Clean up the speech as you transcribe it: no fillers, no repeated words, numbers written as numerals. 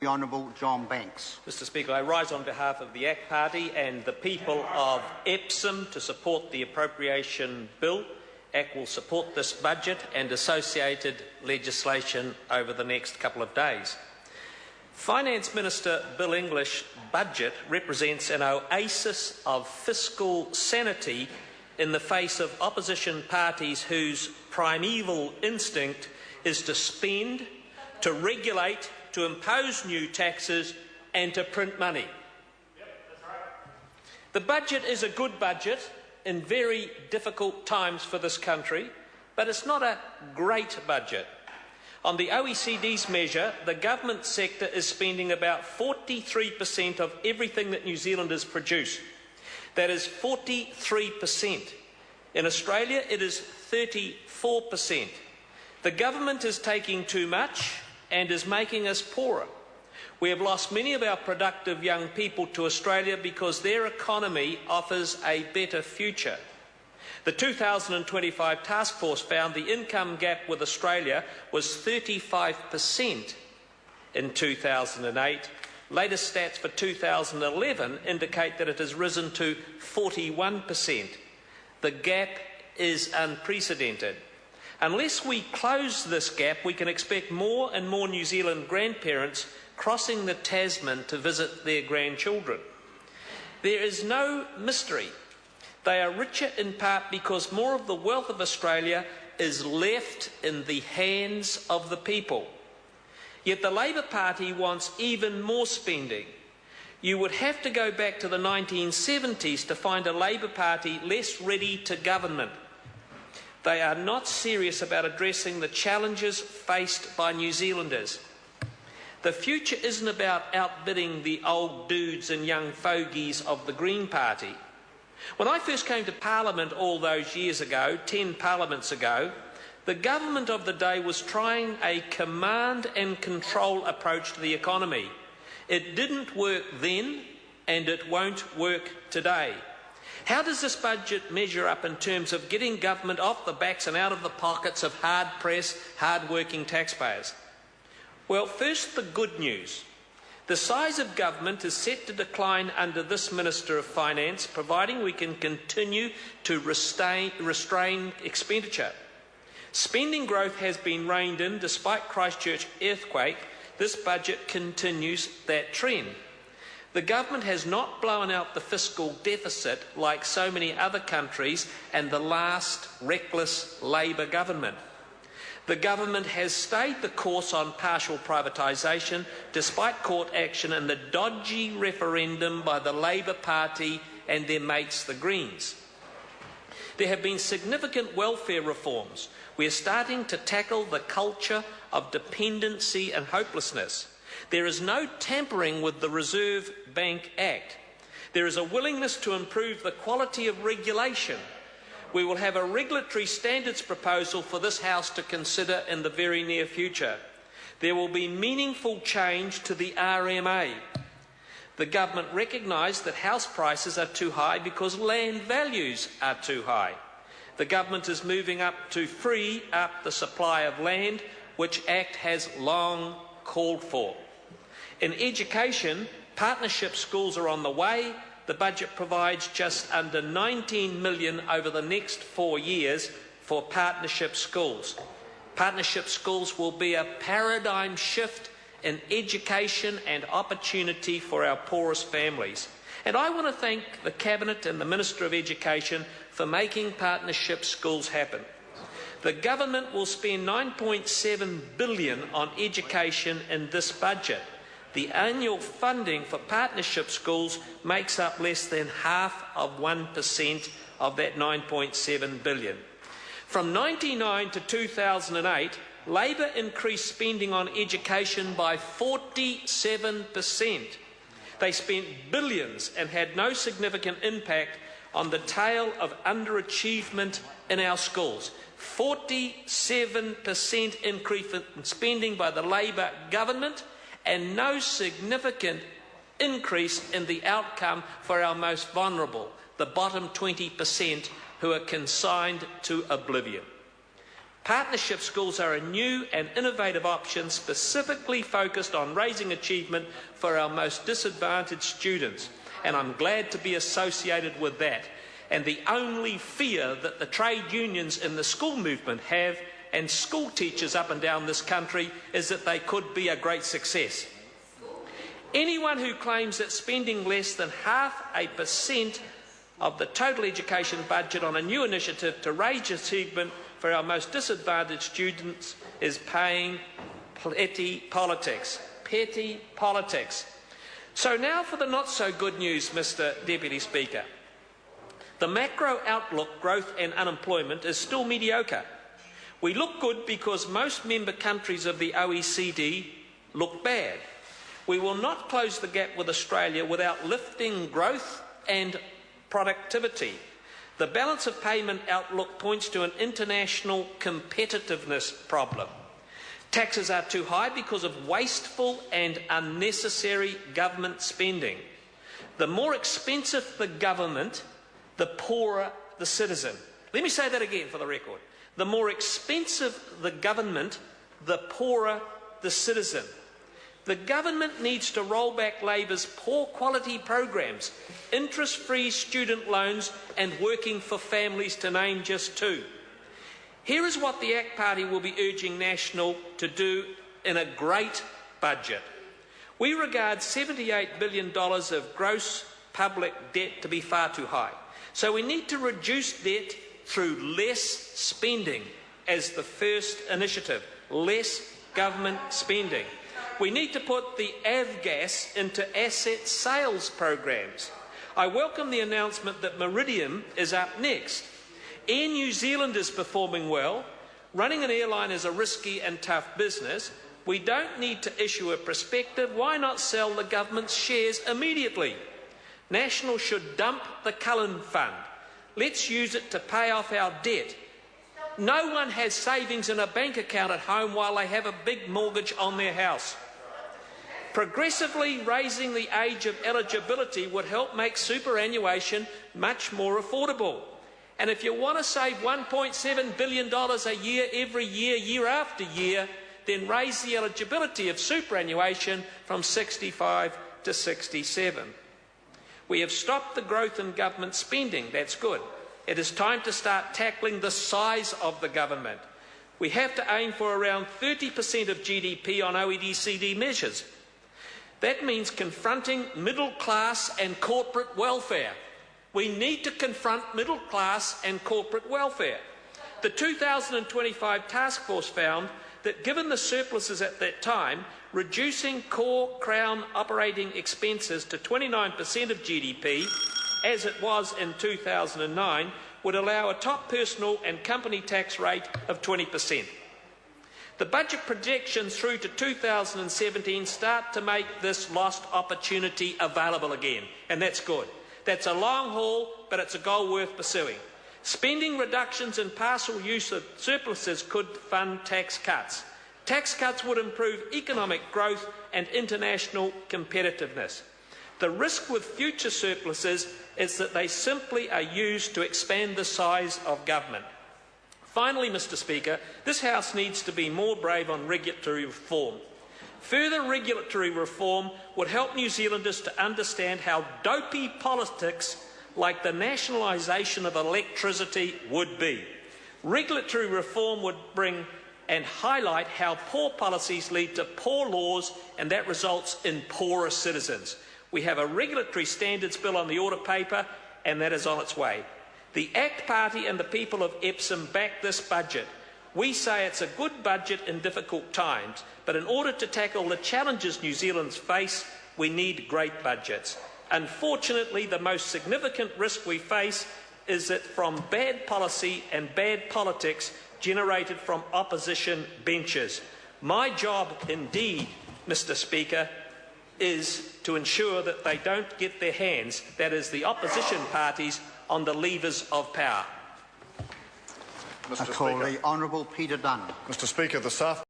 The Honourable John Banks. Mr Speaker, I rise on behalf of the ACT Party and the people of Epsom to support the appropriation bill. ACT will support this budget and associated legislation over the next couple of days. Finance Minister Bill English's budget represents an oasis of fiscal sanity in the face of opposition parties whose primeval instinct is to spend, to regulate, to impose new taxes and to print money. The budget is a good budget in very difficult times for this country, but it's not a great budget. On the OECD's measure, the government sector is spending about 43% of everything that New Zealanders produce. That is 43%. In Australia, it is 34%. The government is taking too much and is making us poorer. We have lost many of our productive young people to Australia because their economy offers a better future. The 2025 task force found the income gap with Australia was 35% in 2008. Latest stats for 2011 indicate that it has risen to 41%. The gap is unprecedented. Unless we close this gap, we can expect more and more New Zealand grandparents crossing the Tasman to visit their grandchildren. There is no mystery. They are richer in part because more of the wealth of Australia is left in the hands of the people. Yet the Labor Party wants even more spending. You would have to go back to the 1970s to find a Labor Party less ready to government. They are not serious about addressing the challenges faced by New Zealanders. The future isn't about outbidding the old dudes and young fogies of the Green Party. When I first came to Parliament all those years ago, 10 parliaments ago, the government of the day was trying a command and control approach to the economy. It didn't work then, and it won't work today. How does this budget measure up in terms of getting government off the backs and out of the pockets of hard-pressed, hard-working taxpayers? Well, first, the good news. The size of government is set to decline under this Minister of Finance, providing we can continue to restrain expenditure. Spending growth has been reined in despite Christchurch earthquake. This budget continues that trend. The government has not blown out the fiscal deficit like so many other countries and the last reckless Labor government. The government has stayed the course on partial privatisation despite court action and the dodgy referendum by the Labor Party and their mates the Greens. There have been significant welfare reforms. We are starting to tackle the culture of dependency and hopelessness. There is no tampering with the Reserve Bank Act. There is a willingness to improve the quality of regulation. We will have a regulatory standards proposal for this House to consider in the very near future. There will be meaningful change to the RMA. The government recognised that house prices are too high because land values are too high. The government is moving up to free up the supply of land, which ACT has long called for. In education, partnership schools are on the way. The budget provides just under $19 million over the next 4 years for partnership schools. Partnership schools will be a paradigm shift in education and opportunity for our poorest families. And I want to thank the Cabinet and the Minister of Education for making partnership schools happen. The government will spend $9.7 billion on education in this budget. The annual funding for partnership schools makes up less than 0.5% of that $9.7 billion. From 1999 to 2008, Labor increased spending on education by 47%. They spent billions and had no significant impact on the tail of underachievement in our schools. 47% increase in spending by the Labor government and no significant increase in the outcome for our most vulnerable, the bottom 20% who are consigned to oblivion. Partnership schools are a new and innovative option specifically focused on raising achievement for our most disadvantaged students, and I'm glad to be associated with that. And the only fear that the trade unions in the school movement have, and school teachers up and down this country, is that they could be a great success. Anyone who claims that spending less than 0.5% of the total education budget on a new initiative to raise achievement for our most disadvantaged students is paying petty politics. Petty politics. So now for the not-so-good news, Mr Deputy Speaker. The macro outlook, growth and unemployment is still mediocre. We look good because most member countries of the OECD look bad. We will not close the gap with Australia without lifting growth and productivity. The balance of payment outlook points to an international competitiveness problem. Taxes are too high because of wasteful and unnecessary government spending. The more expensive the government, the poorer the citizen. Let me say that again for the record. The more expensive the government, the poorer the citizen. The government needs to roll back Labor's poor quality programs, interest-free student loans and working for families, to name just two. Here is what the ACT Party will be urging National to do in a great budget. We regard $78 billion of gross public debt to be far too high. So we need to reduce debt through less spending as the first initiative, less government spending. We need to put the avgas into asset sales programs. I welcome the announcement that Meridian is up next. Air New Zealand is performing well. Running an airline is a risky and tough business. We don't need to issue a prospectus. Why not sell the government's shares immediately? National should dump the Cullen Fund. Let's use it to pay off our debt. No one has savings in a bank account at home while they have a big mortgage on their house. Progressively raising the age of eligibility would help make superannuation much more affordable. And if you want to save $1.7 billion a year every year, year after year, then raise the eligibility of superannuation from 65 to 67. We have stopped the growth in government spending. That's good. It is time to start tackling the size of the government. We have to aim for around 30% of GDP on OECD measures. That means confronting middle class and corporate welfare. We need to confront middle class and corporate welfare. The 2025 task force found that given the surpluses at that time, reducing core Crown operating expenses to 29% of GDP, as it was in 2009, would allow a top personal and company tax rate of 20%. The budget projections through to 2017 start to make this lost opportunity available again, and that's good. That's a long haul, but it's a goal worth pursuing. Spending reductions and partial use of surpluses could fund tax cuts. Tax cuts would improve economic growth and international competitiveness. The risk with future surpluses is that they simply are used to expand the size of government. Finally, Mr Speaker, this House needs to be more brave on regulatory reform. Further regulatory reform would help New Zealanders to understand how dopey politics like the nationalisation of electricity would be. Regulatory reform would bring and highlight how poor policies lead to poor laws, and that results in poorer citizens. We have a regulatory standards bill on the order paper, and that is on its way. The ACT Party and the people of Epsom back this budget. We say it's a good budget in difficult times, but in order to tackle the challenges New Zealanders face, we need great budgets. Unfortunately, the most significant risk we face is that from bad policy and bad politics generated from opposition benches. My job, indeed, Mr Speaker, is to ensure that they don't get their hands, that is, the opposition parties, on the levers of power. I call the Honourable Peter Dunn. Mr Speaker, the staff